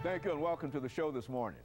Thank you and welcome to the show this morning.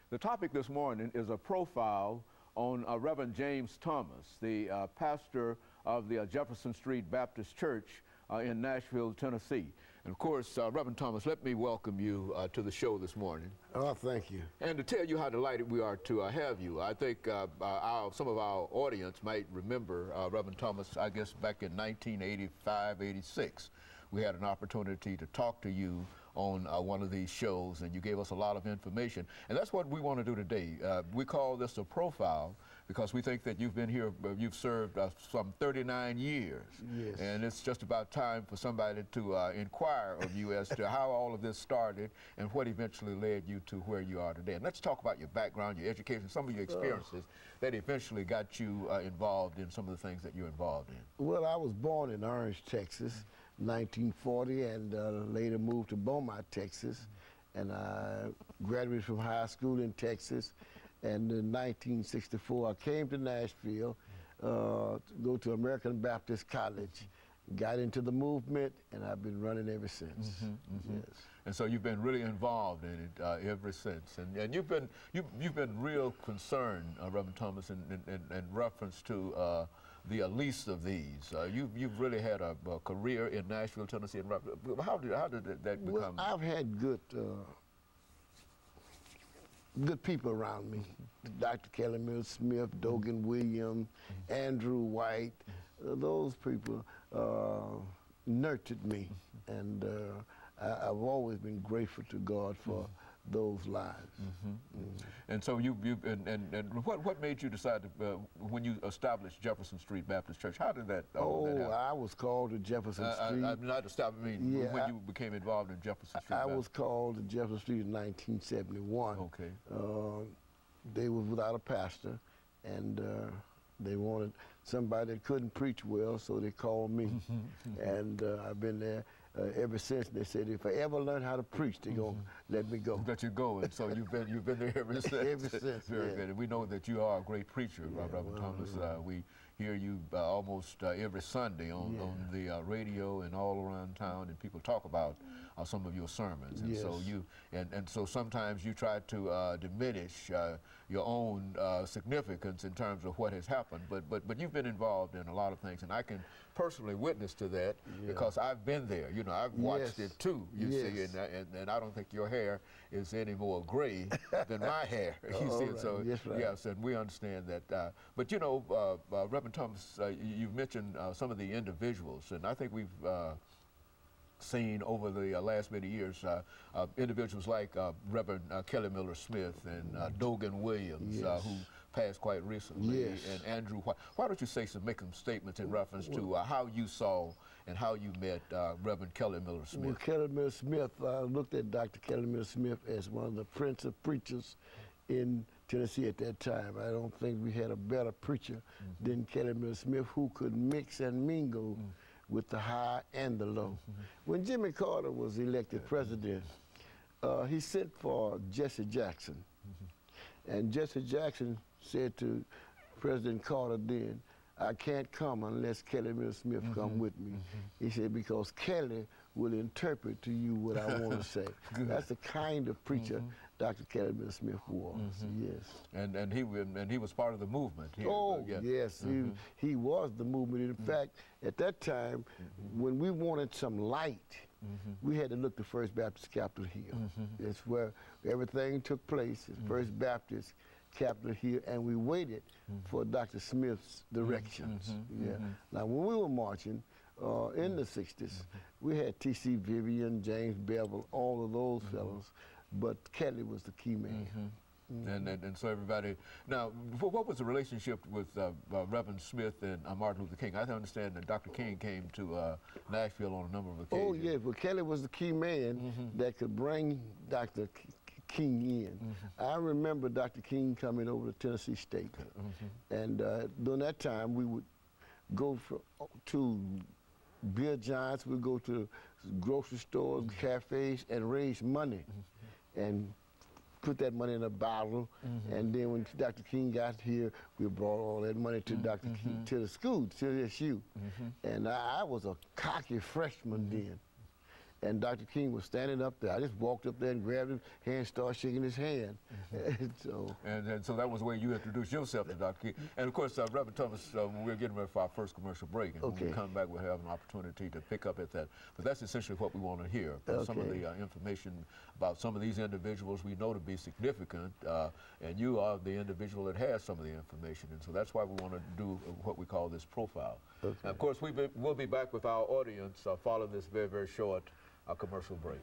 The topic this morning is a profile on Reverend James Thomas, the pastor of the Jefferson Street Baptist Church in Nashville, Tennessee. And of course, Reverend Thomas, let me welcome you to the show this morning. Oh, thank you. And to tell you how delighted we are to have you. I think some of our audience might remember Reverend Thomas, I guess back in 1985, 86. We had an opportunity to talk to you on one of these shows, and you gave us a lot of information. And that's what we want to do today. We call this a profile because we think that you've been here, you've served some 39 years. Yes. And it's just about time for somebody to inquire of you as to how all of this started and what eventually led you to where you are today. And let's talk about your background, your education, some of your experiences that eventually got you involved in some of the things that you're involved in. Well, I was born in Orange, Texas, 1940, and later moved to Beaumont, Texas. And I graduated from high school in Texas. And in 1964, I came to Nashville to go to American Baptist College. Got into the movement, and I've been running ever since. Yes. And so you've been really involved in it ever since. And you've been real concerned, Reverend Thomas, in reference to the least of these. You've really had a career in Nashville, Tennessee. And how did that become? Well, I've had good people around me. Dr. Kelly Mills Smith, Dogan Williams, Andrew White. Those people nurtured me, and I've always been grateful to God for those lives. And so what made you decide to, when you established Jefferson Street Baptist Church, how did that happen? I was called to Jefferson Street. When you became involved in Jefferson Street. I was called to Jefferson Street in 1971. Okay. They were without a pastor, and they wanted somebody that couldn't preach well, so they called me. And I've been there ever since. They said if I ever learn how to preach, they're going to let me go. Let you go, and so you've been there ever since. Ever since. Very good. And we know that you are a great preacher, Reverend Thomas. We hear you almost every Sunday on the radio and all around town, and people talk about some of your sermons. And so so sometimes you try to diminish your own significance in terms of what has happened. But you've been involved in a lot of things, and I can personally witness to that because I've been there. You know, I've watched it too. You see, and I don't think your hair is any more gray than my hair. You see, so yes, and we understand that. But you know, Reverend Thomas, you've mentioned some of the individuals, and I think we've seen over the last many years individuals like Reverend Kelly Miller Smith and Dogan Williams, who passed quite recently, and Andrew White. Why don't you make some statements in reference to how you saw and how you met Reverend Kelly Miller Smith? Well, Kelly Miller Smith, I looked at Dr. Kelly Miller Smith as one of the prince of preachers in Tennessee at that time. I don't think we had a better preacher than Kelly Miller Smith, who could mix and mingle with the high and the low. When Jimmy Carter was elected president, he sent for Jesse Jackson. And Jesse Jackson said to President Carter then, I can't come unless Kelly Miller Smith come with me. He said, because Kelly will interpret to you what I want to say. That's the kind of preacher Dr. Kelly Miller Smith was. Yes. And he was part of the movement here. Oh, yes. He was the movement. In fact, at that time, when we wanted some light, we had to look to First Baptist Capitol Hill. That's where everything took place. It's First Baptist Capitol Hill, and we waited for Dr. Smith's directions. Now, when we were marching in the 60s, we had T.C. Vivian, James Bevel, all of those fellows, but Kelly was the key man. And so everybody, now, what was the relationship with Reverend Smith and Martin Luther King? I understand that Dr. King came to Nashville on a number of occasions. Oh, yeah, but Kelly was the key man that could bring Dr. King in. I remember Dr. King coming over to Tennessee State, and during that time we would go to beer giants, we'd go to grocery stores, cafes, and raise money, and put that money in a bottle, and then when Dr. King got here, we brought all that money to Dr. King, to the school, to the SU, and I was a cocky freshman then. and Dr. King was standing up there. I just walked up there and grabbed his hand, started shaking his hand. And so that was where you introduced yourself to Dr. King. And of course, Reverend Thomas, we're getting ready for our first commercial break, and when we come back, we'll have an opportunity to pick up at that. But that's essentially what we want to hear. Some of the information about some of these individuals we know to be significant, and you are the individual that has some of the information, and so that's why we want to do what we call this profile. And of course, we'll be back with our audience following this very, very short commercial break.